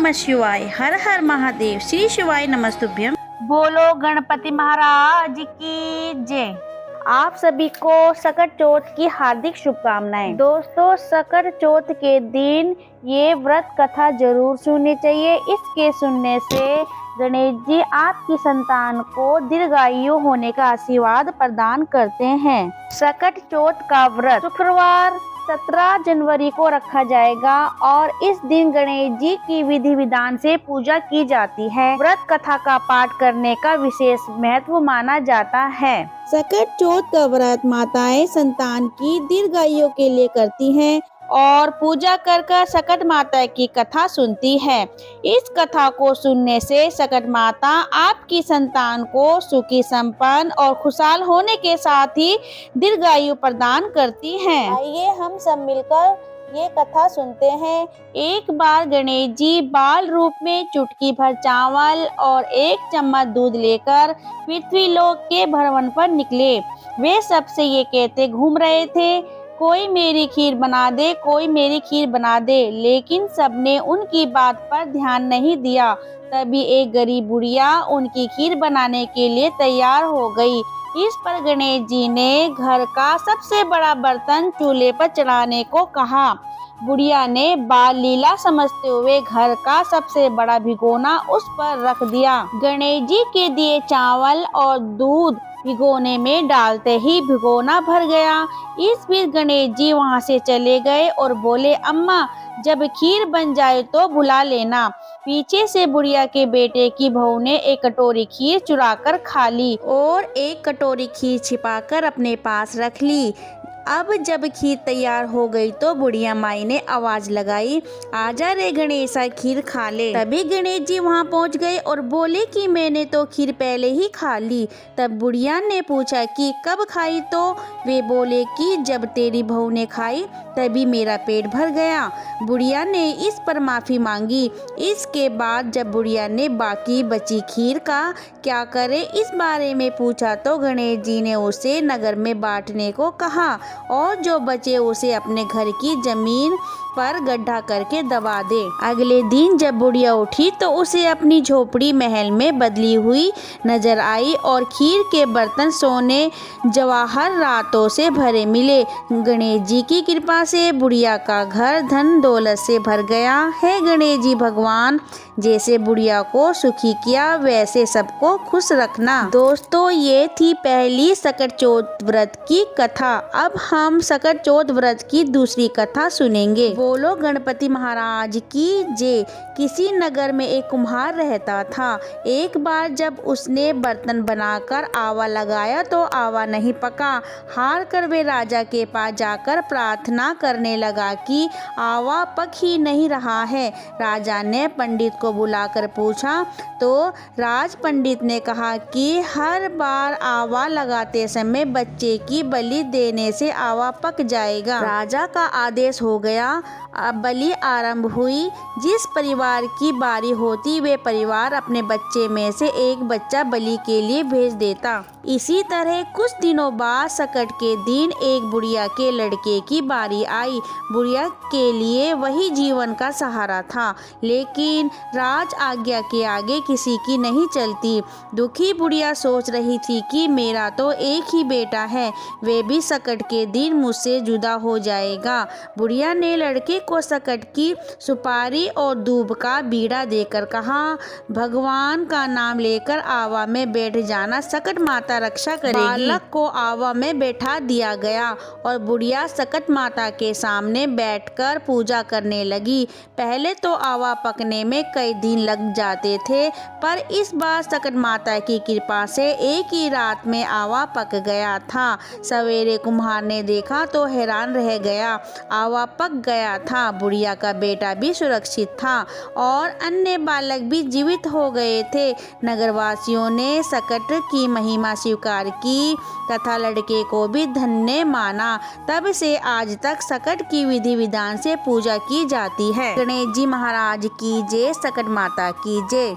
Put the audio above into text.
नमः शिवाय। हर हर महादेव। श्री शिवाय नमस्तुभ्यम। बोलो गणपति महाराज की जय। आप सभी को सकट चौथ की हार्दिक शुभकामनाएं। दोस्तों, सकट चौथ के दिन ये व्रत कथा जरूर सुननी चाहिए। इसके सुनने से गणेश जी आपकी संतान को दीर्घायु होने का आशीर्वाद प्रदान करते हैं। सकट चौथ का व्रत शुक्रवार 17 जनवरी को रखा जाएगा और इस दिन गणेश जी की विधि विधान से पूजा की जाती है। व्रत कथा का पाठ करने का विशेष महत्व माना जाता है। सकट चौथ का व्रत माताएं संतान की दीर्घायु के लिए करती हैं और पूजा कर सकट माता की कथा सुनती है। इस कथा को सुनने से सकट माता आपकी संतान को सुखी संपन्न और खुशहाल होने के साथ ही दीर्घायु प्रदान करती हैं। आइए हम सब मिलकर ये कथा सुनते हैं। एक बार गणेश जी बाल रूप में चुटकी भर चावल और 1 चम्मच दूध लेकर पृथ्वी लोक के भ्रमण पर निकले। वे सबसे ये कहते घूम रहे थे, कोई मेरी खीर बना दे, कोई मेरी खीर बना दे। लेकिन सबने उनकी बात पर ध्यान नहीं दिया। तभी एक गरीब बुढ़िया उनकी खीर बनाने के लिए तैयार हो गई। इस पर गणेश जी ने घर का सबसे बड़ा बर्तन चूल्हे पर चढ़ाने को कहा। बुढ़िया ने बाल लीला समझते हुए घर का सबसे बड़ा भिगोना उस पर रख दिया। गणेश जी के दिए चावल और दूध भिगोने में डालते ही भिगोना भर गया। इस बीच गणेश जी वहां से चले गए और बोले, अम्मा जब खीर बन जाए तो बुला लेना। पीछे से बुढ़िया के बेटे की बहू ने एक कटोरी खीर चुराकर खा ली और एक कटोरी खीर छिपाकर अपने पास रख ली। अब जब खीर तैयार हो गई तो बुढ़िया माई ने आवाज लगाई, आजा रे गणेशा खीर खा ले। तभी गणेश जी वहां पहुंच गए और बोले कि मैंने तो खीर पहले ही खा ली। तब बुढ़िया ने पूछा कि कब खाई, तो वे बोले कि जब तेरी बहू ने खाई तभी मेरा पेट भर गया। बुढ़िया ने इस पर माफी मांगी। इसके बाद जब बुढ़िया ने बाकी बची खीर का क्या करे इस बारे में पूछा तो गणेश जी ने उसे नगर में बांटने को कहा और जो बचे उसे अपने घर की जमीन पर गड्ढा करके दबा दे। अगले दिन जब बुढ़िया उठी तो उसे अपनी झोपड़ी महल में बदली हुई नजर आई और खीर के बर्तन सोने जवाहर रातों से भरे मिले। गणेश जी की कृपा से बुढ़िया का घर धन दौलत से भर गया है। गणेश जी भगवान जैसे बुढ़िया को सुखी किया वैसे सबको खुश रखना। दोस्तों, ये थी पहली सकट चौथ व्रत की कथा। अब हम सकट चौथ व्रत की दूसरी कथा सुनेंगे। बोलो गणपति महाराज की जय। किसी नगर में एक कुम्हार रहता था। एक बार जब उसने बर्तन बनाकर आवा लगाया तो आवा नहीं पका। हार कर वे राजा के पास जाकर प्रार्थना करने लगा कि आवा पक ही नहीं रहा है। राजा ने पंडित को बुलाकर पूछा तो राज पंडित ने कहा कि हर बार आवा लगाते समय बच्चे की बलि देने से आवा पक जाएगा। राजा का आदेश हो गया। अब बलि आरंभ हुई। जिस परिवार की बारी होती वे परिवार अपने बच्चे में से एक बच्चा बलि के लिए भेज देता। इसी तरह कुछ दिनों बाद सकट के दिन एक बुढ़िया के लड़के की बारी आई। बुढ़िया के लिए वही जीवन का सहारा था, लेकिन राज आज्ञा के आगे किसी की नहीं चलती। दुखी बुढ़िया सोच रही थी कि मेरा तो एक ही बेटा है, वे भी सकट के दिन मुझसे जुदा हो जाएगा। बुढ़िया ने लड़के को सकट की सुपारी और दूब का बीड़ा देकर कहा, भगवान का नाम लेकर आवा में बैठ जाना, सकट माता रक्षा करेगी। बालक को आवा में बैठा दिया गया और बुढ़िया सकट माता के सामने बैठकर पूजा करने लगी। पहले तो आवा पकने में कई दिन लग जाते थे, पर इस बार सकट माता की कृपा से एक ही रात में आवा पक गया था। सवेरे कुम्हार ने देखा तो हैरान रह गया। आवा पक गया था, बुढ़िया का बेटा भी सुरक्षित था और अन्य बालक भी जीवित हो गए थे। नगरवासियों ने सकट की महिमा स्वीकार की तथा लड़के को भी धन्य माना। तब से आज तक सकट की विधि विधान से पूजा की जाती है। गणेश जी महाराज की जय। सकट माता की जय।